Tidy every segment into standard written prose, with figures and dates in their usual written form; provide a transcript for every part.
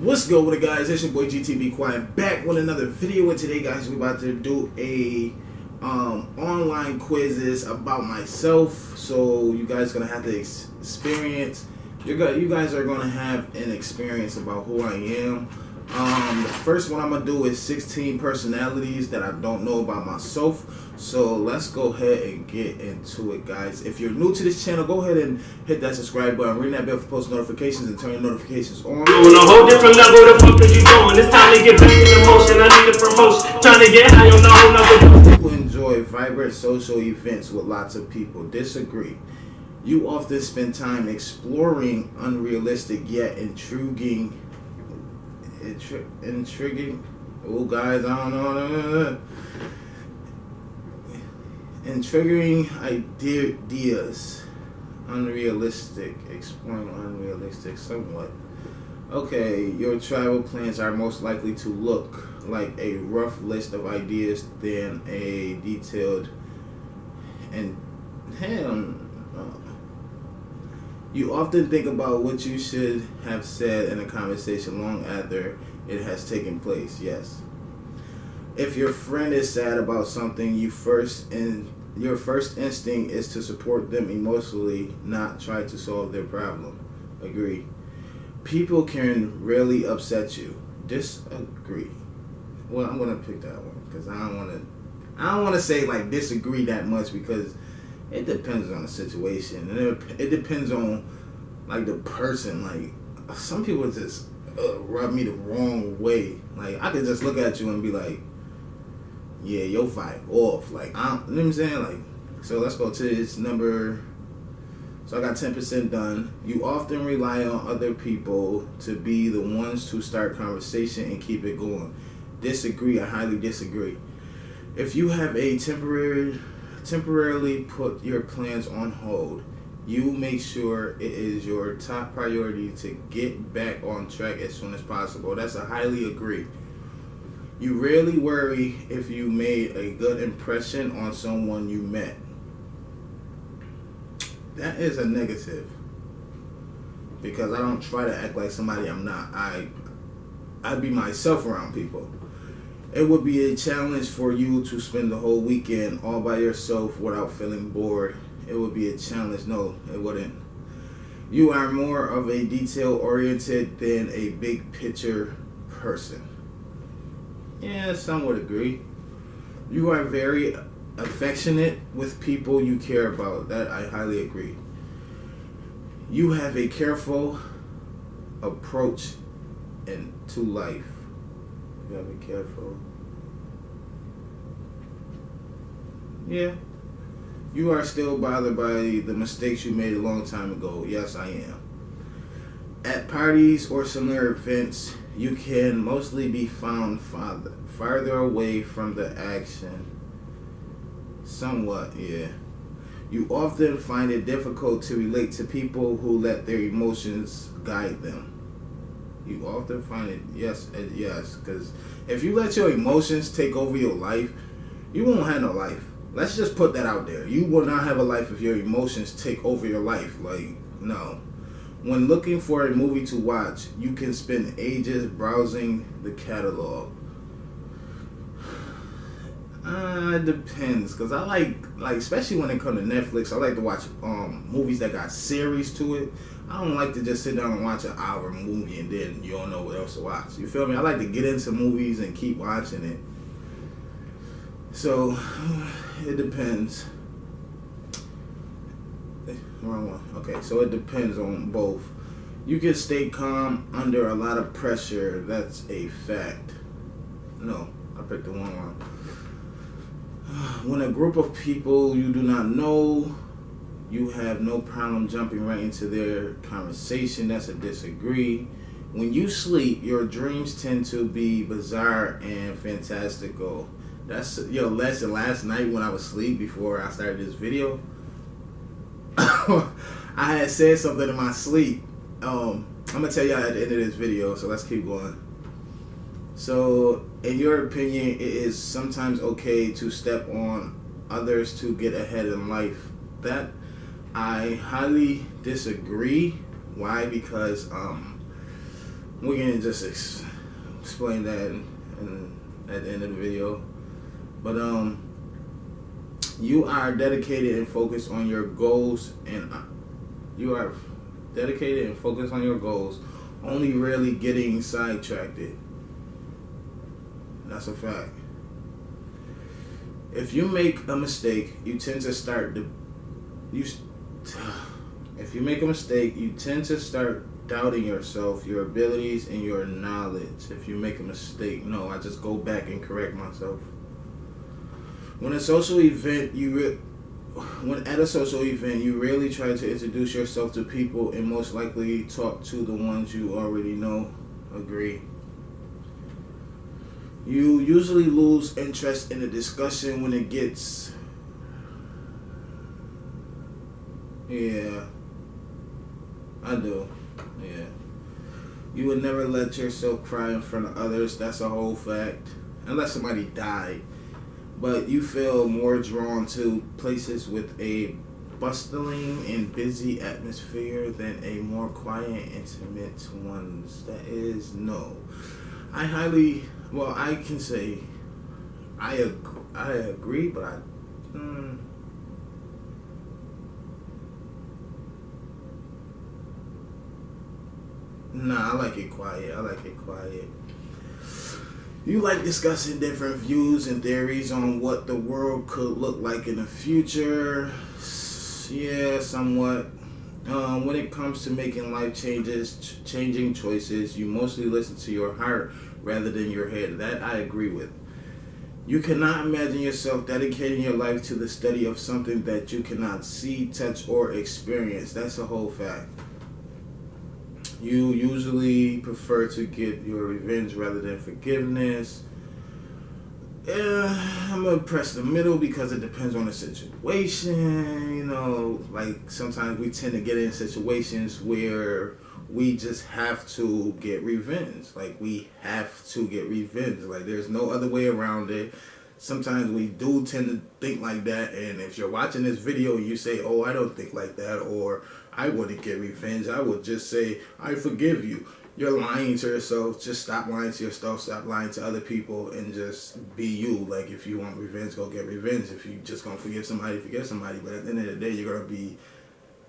What's good with it, guys? It's your boy GTB Quiet back with another video, and today, guys, we're about to do a online quizzes about myself. So you guys are gonna have to experience. You guys are gonna have an experience about who I am. The first one I'm gonna do is 16 personalities that I don't know about myself. So let's go ahead and get into it, guys. If you're new to this channel, go ahead and hit that subscribe button, ring that bell for post notifications, and turn your notifications on. On a whole different level, the fuck are you doing? It's time to get back in motion. I need a promotion. Trying to get high on the whole nother. People enjoy vibrant social events with lots of people. Disagree. You often spend time exploring unrealistic yet intriguing. Oh, guys, I don't know. Intriguing ideas. Unrealistic. Exploring unrealistic somewhat. Okay, your travel plans are most likely to look like a rough list of ideas than a detailed and you often think about what you should have said in a conversation long after it has taken place. Yes. If your friend is sad about something, your first instinct is to support them emotionally, not try to solve their problem. Agree. People can really upset you. Disagree. Well, I'm gonna pick that one because I don't want to say like disagree that much, because it depends on the situation, and it depends on like the person. Like some people just rub me the wrong way. Like I could just look at you and be like, yeah, your vibe off. Like you know what I'm saying? Like, so let's go to this number. So I got 10% done. You often rely on other people to be the ones to start conversation and keep it going. Disagree. I highly disagree. If you have a temporarily put your plans on hold, you make sure it is your top priority to get back on track as soon as possible. That's a highly agree. You rarely worry if you made a good impression on someone you met. That is a negative, because I don't try to act like somebody I'm not. I be myself around people. It would be a challenge for you to spend the whole weekend all by yourself without feeling bored. It would be a challenge. No, it wouldn't. You are more of a detail-oriented than a big picture person. Yeah, some would agree. You are very affectionate with people you care about. That I highly agree. You have a careful approach to life. You gotta be careful. Yeah. You are still bothered by the mistakes you made a long time ago. Yes, I am. At parties or similar events, you can mostly be found farther away from the action. Somewhat, yeah. You often find it difficult to relate to people who let their emotions guide them. You often find it, yes, because if you let your emotions take over your life, you won't have no life. Let's just put that out there. You will not have a life if your emotions take over your life. Like, no. When looking for a movie to watch, you can spend ages browsing the catalog. It depends, because I like especially when it comes to Netflix, I like to watch movies that got series to it. I don't like to just sit down and watch an hour movie and then you don't know what else to watch. You feel me? I like to get into movies and keep watching it. So it depends. Wrong one. Okay, so it depends on both. You can stay calm under a lot of pressure. That's a fact. No, I picked the one wrong. When a group of people you do not know, you have no problem jumping right into their conversation. That's a disagree. When you sleep, your dreams tend to be bizarre and fantastical. That's your lesson last night when I was asleep before I started this video. I had said something in my sleep. I'm going to tell y'all at the end of this video, so let's keep going. So, in your opinion, it is sometimes okay to step on others to get ahead in life. That I highly disagree. Why? Because We can just explain that at the end of the video. But you are dedicated and focused on your goals, and you are dedicated and focused on your goals, only rarely getting sidetracked. That's a fact. If you make a mistake, you tend to start doubting yourself, your abilities, and your knowledge. If you make a mistake, no, I just go back and correct myself. When at a social event, you rarely try to introduce yourself to people and most likely talk to the ones you already know. Agree. You usually lose interest in the discussion when it gets... Yeah, I do. Yeah. You would never let yourself cry in front of others. That's a whole fact. Unless somebody died. But you feel more drawn to places with a bustling and busy atmosphere than a more quiet, intimate ones. That is no. I can say I agree, but Nah, I like it quiet. You like discussing different views and theories on what the world could look like in the future. Yeah, somewhat. When it comes to making life changing choices, you mostly listen to your heart rather than your head. That I agree with. You cannot imagine yourself dedicating your life to the study of something that you cannot see, touch, or experience. That's a whole fact. You usually prefer to get your revenge rather than forgiveness. I'm gonna press the middle because it depends on the situation. You know, like sometimes we tend to get in situations where we just have to get revenge. Like there's no other way around it. Sometimes we do tend to think like that, and if you're watching this video and you say, oh, I don't think like that, or I wouldn't get revenge, I would just say, I forgive you. You're lying to yourself. Just stop lying to yourself, stop lying to other people, and just be you. Like, if you want revenge, go get revenge. If you just gonna forgive somebody, forgive somebody. But at the end of the day, you're gonna be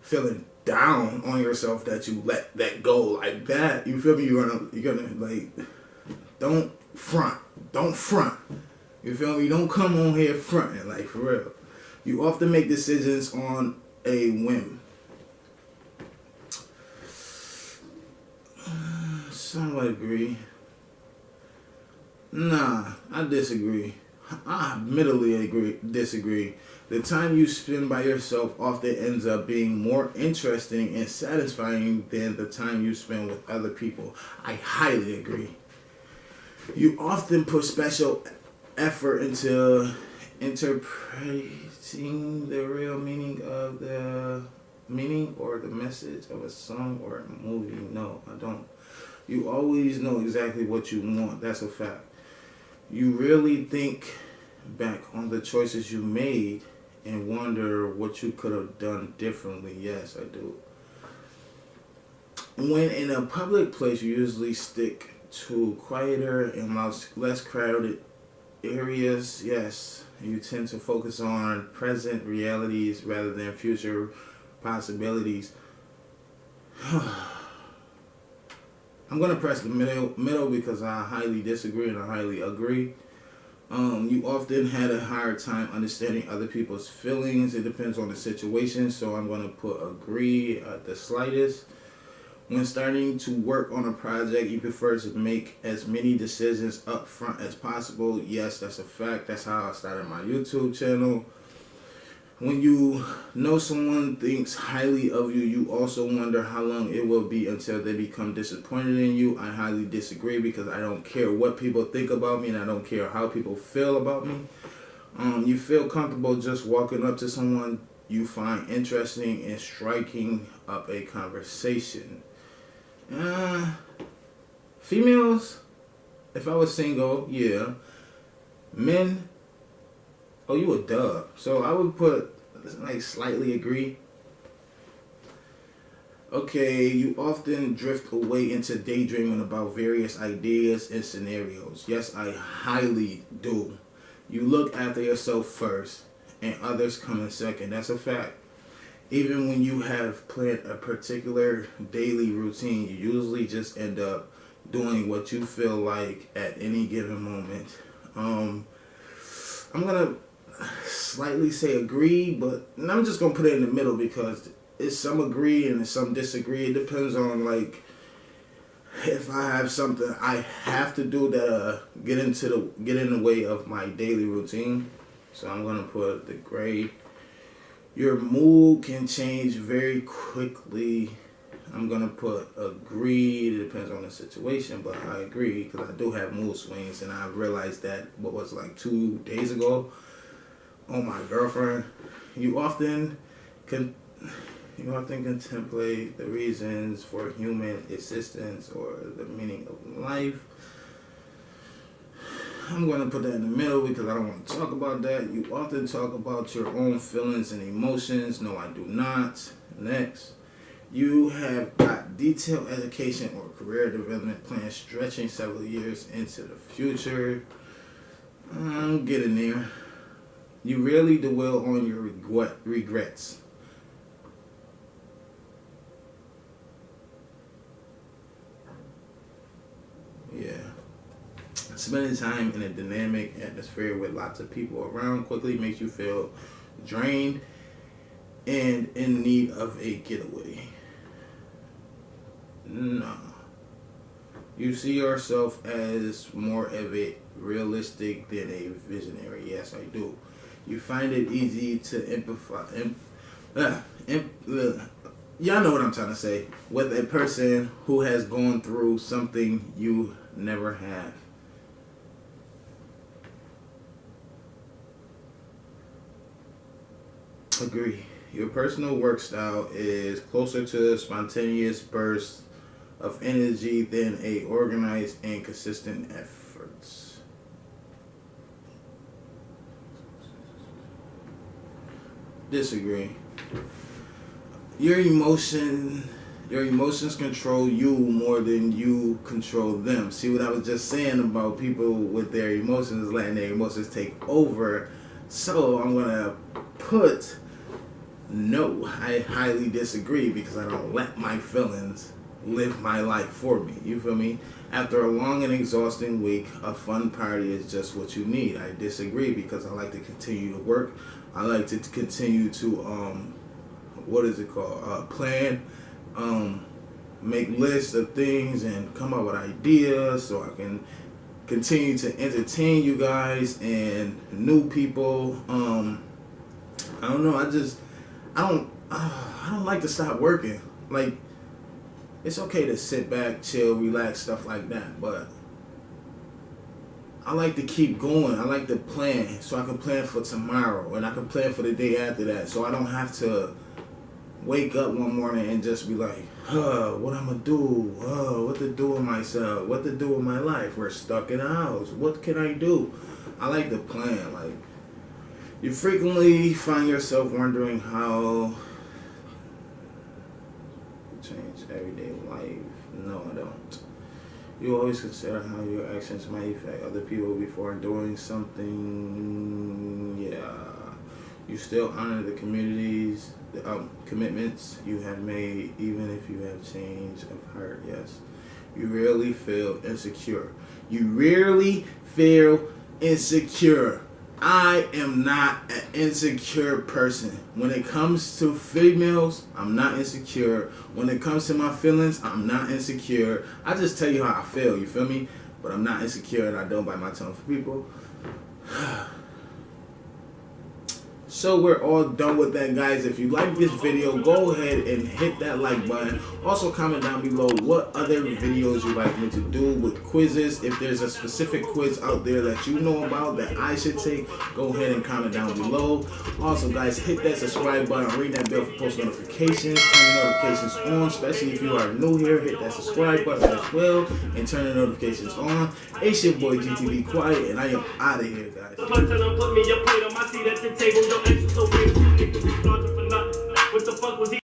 feeling down on yourself that you let that go like that. You feel me? You're gonna like, don't front. You feel me? Don't come on here fronting, like, for real. You often make decisions on a whim. Somewhat agree. Nah, I disagree. I admittedly disagree. The time you spend by yourself often ends up being more interesting and satisfying than the time you spend with other people. I highly agree. You often put special effort into interpreting the real meaning or the message of a song or a movie. No, I don't. You always know exactly what you want. That's a fact. You really think back on the choices you made and wonder what you could have done differently. Yes, I do. When in a public place, you usually stick to quieter and less crowded areas. Yes, you tend to focus on present realities rather than future possibilities. I'm going to press the middle because I highly disagree and I highly agree. You often had a hard time understanding other people's feelings. It depends on the situation, so I'm going to put agree at the slightest. When starting to work on a project, you prefer to make as many decisions up front as possible. Yes, that's a fact. That's how I started my YouTube channel. When you know someone thinks highly of you, you also wonder how long it will be until they become disappointed in you. I highly disagree because I don't care what people think about me and I don't care how people feel about me. You feel comfortable just walking up to someone you find interesting and striking up a conversation. Females, if I was single, yeah. Men, oh, you a dub. So I would put like slightly agree. Okay, you often drift away into daydreaming about various ideas and scenarios. Yes, I highly do. You look after yourself first, and others come in second. That's a fact. Even when you have planned a particular daily routine, you usually just end up doing what you feel like at any given moment. I'm gonna slightly say agree, but I'm just gonna put it in the middle because it's some agree and some disagree. It depends on like if I have something I have to do that get in the way of my daily routine. So I'm gonna put the gray. Your mood can change very quickly. I'm gonna put agreed. It depends on the situation, but I agree because I do have mood swings, and I realized that what was like 2 days ago. Oh, my girlfriend. You often contemplate the reasons for human existence or the meaning of life. I'm going to put that in the middle because I don't want to talk about that. You often talk about your own feelings and emotions. No, I do not. Next. You have got detailed education or career development plans stretching several years into the future. I'm getting there. You rarely dwell on your regrets. Yeah. Spending time in a dynamic atmosphere with lots of people around quickly makes you feel drained and in need of a getaway. No. You see yourself as more of a realistic than a visionary. Yes, I do. You find it easy to empathize. Y'all know what I'm trying to say. With a person who has gone through something you never have. Agree. Your personal work style is closer to spontaneous bursts of energy than a organized and consistent efforts. Disagree. Your emotions control you more than you control them. See what I was just saying about people with their emotions, letting their emotions take over. So I'm gonna put no. I highly disagree because I don't let my feelings live my life for me. You feel me? After a long and exhausting week, a fun party is just what you need. I disagree because I like to continue to work. I like to continue to plan, make lists of things and come up with ideas so I can continue to entertain you guys and new people. I don't know. I don't like to stop working. Like, it's okay to sit back, chill, relax, stuff like that, but I like to keep going. I like to plan so I can plan for tomorrow and I can plan for the day after that, so I don't have to wake up one morning and just be like, what I'm gonna do? What to do with myself? What to do with my life? We're stuck in the house. What can I do? I like to plan. Like, you frequently find yourself wondering how to change everyday life. No, I don't. You always consider how your actions might affect other people before doing something. Yeah. You still honor the communities, commitments you have made, even if you have change of heart. Yes. You rarely feel insecure. You rarely feel insecure. I am not an insecure person. When it comes to females, I'm not insecure. When it comes to my feelings, I'm not insecure. I just tell you how I feel, you feel me? But I'm not insecure and I don't bite my tongue for people. So we're all done with that, guys. If you like this video, go ahead and hit that like button. Also comment down below what other videos you'd like me to do with quizzes. If there's a specific quiz out there that you know about that I should take, go ahead and comment down below. Also, guys, hit that subscribe button, ring that bell for post notifications, turn the notifications on, especially if you are new here. Hit that subscribe button as well and turn the notifications on. It's your boy GTB Quiet, and I am out of here, guys. Put me a plate on my seat at the table. Your ex is so weird. You niggas be starting for nothing. What the fuck was he?